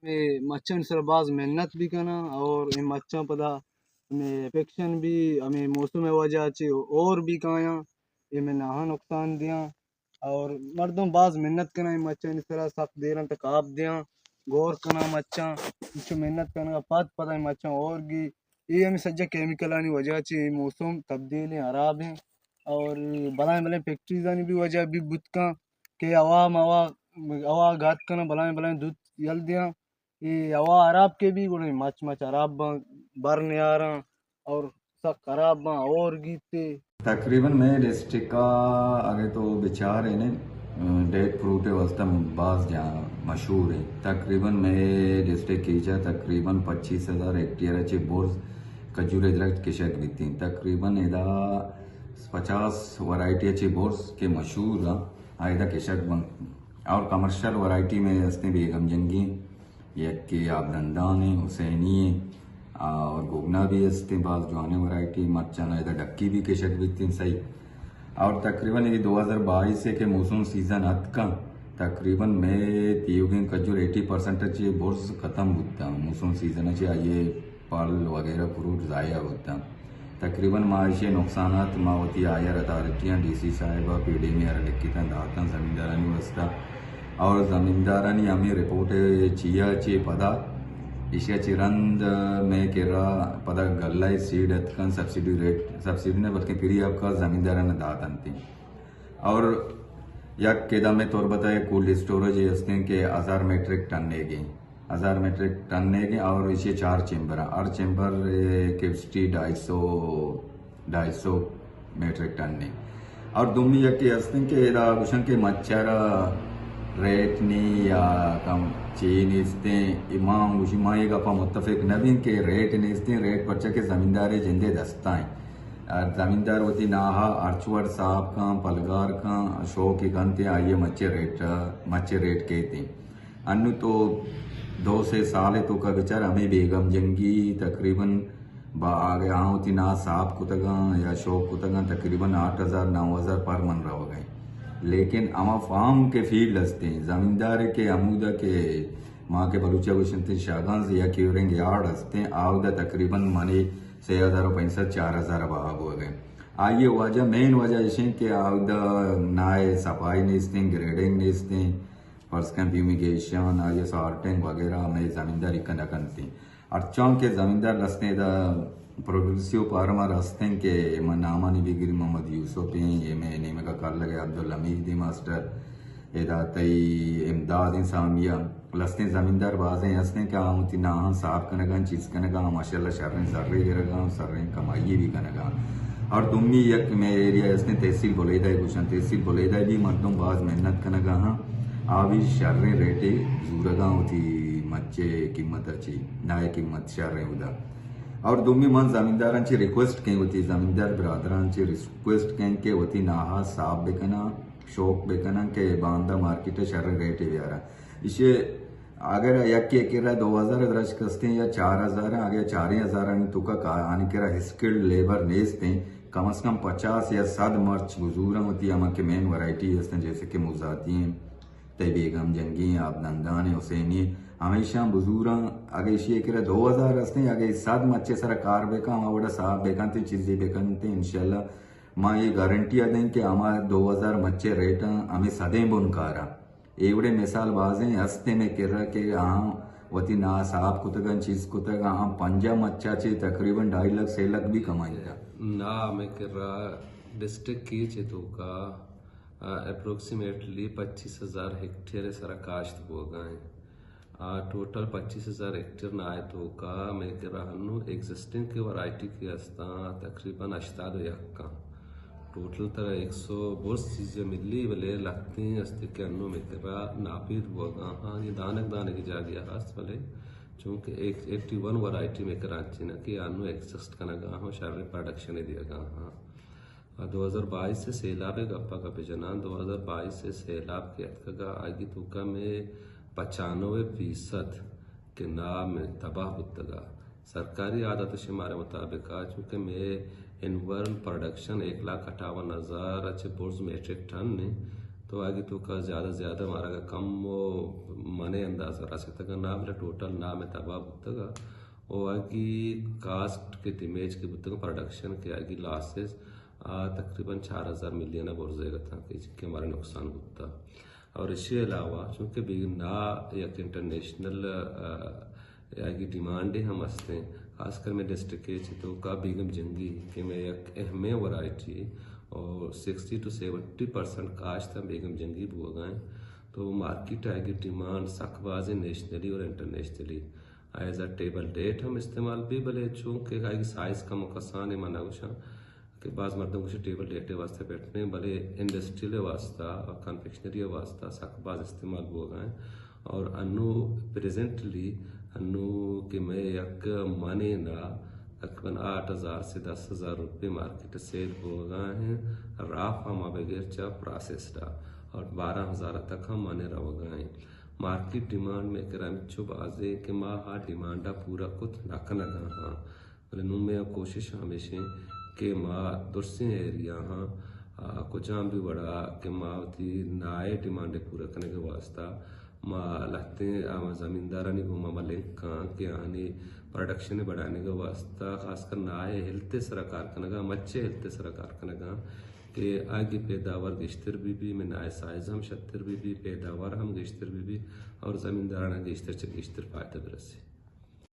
में मच्छन सर बाज मेहनत भी करना और इन मच्छा पता में अफेक्शन भी हमें मौसम वजह से और भी काया ये में नहा नुकसान दिया और मर्दों बाज मेहनत करना इन मच्छा इस तरह सख्त देर तक आप दिया गौर करना मच्छा जो मेहनत करना पता है मच्छा और भी ये हमें सज्जा केमिकल आनी वजह से मौसम तब्दीली खराब है और बनाए भले फैक्ट्रीज आनी भी वजह भी बुतका के आवाम आवा घात करना बनाए दूध यल दिया ये हवा अराब के भी गुण मच अराब बरने आ रहा और सब खराब बा और गीते तकरीबन मैं डिस्ट्रिक्ट का आगे तो विचार है ने डेट फ्रूट वास्ता बाज जहाँ मशहूर है तकरीबन मैं डिस्ट्रिक्ट की जा तकरीबन 25,000 हेक्टेयर अच्छे बोर्स खजूर दरख्त किशक बीती तकरीबन इदा 50 वैरायटी अच्छे बोर्स के मशहूर आयदा किशक बन और कमर्शियल वैरायटी में हंसते बेगम जंगी एक के आबदंदान है हुसैनी है और गोगना भी हंसते बाज जवाने वैरायटी मरचाना इधर डक्की भी किशक बीती सही और तकरीबन ये 2022 से के मौसम सीजन हद का तकरीबन मैं तीयोगे खजूर 80% अच्छे बोर्स खत्म होता मौसम सीजन अच्छे आइए फल वगैरह फ्रूट ज़ाया होता तकरीबन माशी नुकसान मावती आयर अथॉरिटियाँ DC साहिबा PD में लिखी दाता ज़मींदारानी वस्ता और ज़मींदारानी हमें रिपोर्ट चिया ची पदा इशिया चिरंद में केरा पदा गल्ला सीड अतकन सब्सिडी ने बल्कि फिर आपका ज़मींदाराना दातनती और यक केदा में तौर बताए कोल्ड स्टोरेज हंसते के 1000 मेट्रिक टन नेगे 1000 मेट्रिक टन नेगे और इसे 4 चेम्बर हर चेम्बर कैपेसिटी 250 मेट्रिक टन ने और दुमी यक हंसते के इदा कुशन के मच्छरा रेट नी या कम चीन इसते इमाम उशिमाई का मुत्तफिक नबीन के रेट ने इसते रेट बच्चा के ज़मींदार जिंदे दस्ता हैं ज़मींदार होती नाहा अर्चवर साहब का पलगार का अशोक की गंते आइए मच्छे रेट कहते अन्नु तो 2 से साल तो का बेचार हमें बेगम जंगी तकरीबन आगे होती ना साहब कुतगा या शोक कुतगा तकरीबन 8,000 9,000 पर मन रह गए लेकिन अमा फार्म के फील्ड हंसते हैं ज़मींदार के अमूदा के माँ के बलूचा गुशनते शागान या क्यूरिंग यार्ड हंसते हैं आवदा तकरीबन मानी 6,065 4,000 बहाब हो गए आइए वजह मेन वजह इसे कि आवदा नाए सफाई नहीं ग्रेडिंग नहीं फर्स्ट कैंप फ्यूमिगेशन आइए सॉर्टिंग वगैरह हमें ज़मींदारी कना करती अर्चों के ज़मींदार रस्ते प्रोग्रेसिव फार्मर हंसते के नामानी बिगिरी मोहम्मद यूसुफ हैं ये में नेम का कर लगे अब्दुल हमीद मास्टर एदातई इमदाद सामिया लस्ते ज़मींदार बाजें हंसते क्या होती ना साफ कनगा चीज़ कनगा माशाल्लाह शर्रें सर्रे गिरगा सर्रें कमाई भी कनगा और दुम्मी यक में एरिया हंसते तहसील बोलेदा कुशन तहसील बोलेदा भी मर्दों बाज मेहनत कनगा हाँ आवी शर्रें रेटे जूरगा होती मच्चे कीमत अच्छी नाय कीमत शर्रें उदा और दुम्मी मन ज़मींदारांची रिक्वेस्ट कहीं होती ज़मींदार बिरादरांची रिक्वेस्ट कहीं के होती नाहा साफ बेकना शौक बेकना के बांदा मार्केट शर रेट व्यारा इसे अगर यक्के केरा 2,000 दरज कसते या 4,000 आगे 4,000 तुका आने केरा स्किल्ड लेबर नेस्ते कम से कम 50 या 100 मर्च गुजूरा होती है के मेन वैरायटी हंसते जैसे कि मुजाती हैं बेगम जंगी आबदंदान हुसैनी हमेशा बुजुर्ग आगे इसी के 2,000 हंसते आगे 7 मच्छे सारा कार बेका वोड़ा साहब बेकनते चीज़ें बेकनते इंशाल्लाह माँ ये गारंटी दें कि हमारे 2,000 मच्छे रेट हमें सदें बुनकारा एवड़े मिसाल बाजें हंसते में किर के हाँ वती ना साहब कुतगन चीज़ कुतगा हाँ 5 मच्छा चे तकरीबन 2.5 लाख 6 लाख भी कमाई था ना मैं किर डिस्ट्रिक्ट की चेतु का अप्रोक्सीमेटली 25,000 हेक्टेयर सारा काश्त हो गए टोटल 25,000 हेक्टेयर ना आए तो का मैं कह रहा हूँ एग्जिस्टिंग की वैरायटी की हस्ता तकरीबन 80 का टोटल तरह 100 बहुत चीज़ें मिली वाले लगते हैं हस्ते के अन्नों में कह रहा नापिद हुआ हाँ ये दाने की जा गया हस्त वाले चूँकि 81 वैरायटी में कराची ना कि अन्नों एग्जिस्ट करना गा हाँ शारीरिक प्रोडक्शन दिया गा हाँ 2022 से सैलाब गप्पा का बेजनान 2022 से सैलाब के अतका आगे तुका में 95% के नाम में तबाह बुतगा सरकारी आदत शुमार मुताबिक चूँकि में इनवर्न प्रोडक्शन 1,58,000 अच्छे बोर्स मेट्रिक टन ने تو آگے تو کا زیادہ زیادہ ہمارا کا کم وہ منے انداز رہا سکتا گا نہ بلا ٹوٹل نہ میں تباہ ہوتا گا وہ آگی کاسٹ کے ڈیمیج کے بتا گا پروڈکشن کے آگی لاسز تقریباً 4000 ملین برزے گا تھا کہ ہمارا نقصان ہوتا اور اسی علاوہ چونکہ بھی نہ یک انٹرنیشنل آگی ڈیمانڈیں ہم ہستے خاص کر میں ڈسٹرکٹ تو کا بیگم جنگی کہ میں ایک اہم ورائٹی اور 60 to 70% کاشت ہم بیگم جنگی بھی ہو گئے تو مارکیٹ آئے گی ڈیمانڈ سخت بازی نیشنلی اور internationally as a table date ہم استعمال بھی بلے چونکہ آئے گی سائز کا مقصان ہے مانا گوشا کہ بعض مردوں کو ٹیبل ڈیٹے واسطے بیٹھنے بلے انڈسٹریل واسطہ اور کنفیکشنری واسطہ سخت باز استعمال ہو گئے اور انو پریزنٹلی انو کہ میں یک مانے نہ تقریباً 8000 سے 10,000 روپے مارکیٹ سیل ہو گئے ہیں راف ہم بغیر چا پروسیسڈا اور 12,000 تک ہم مانے رہو گئے ہیں مارکیٹ ڈیمانڈ میں کرم چو بازے کہ ماں ہاں ڈیمانڈا پورا کت نہ گا ہاں بلے نو میں کوشش ہمیشہ کہ ماں درسیں ایریا ہاں کچھ بھی بڑا کہ ماں تی نائے ڈیمانڈ پورا کرنے کے واسطہ ماں لگتے زمیندارانی گھوما ماں لنک کہاں کہ آنی پروڈکشن بڑھانے کے واسطہ خاص کر نائے ہلتے سرکار کنگا مچے ہلتے سرکار کنگا کہ آگے پیداوار گشتر بھی میں نائے سائز ہم شتر بھی پیداوار ہم گشتر بھی اور زمیندارانہ گشتر چھ گشتر فائدہ برسے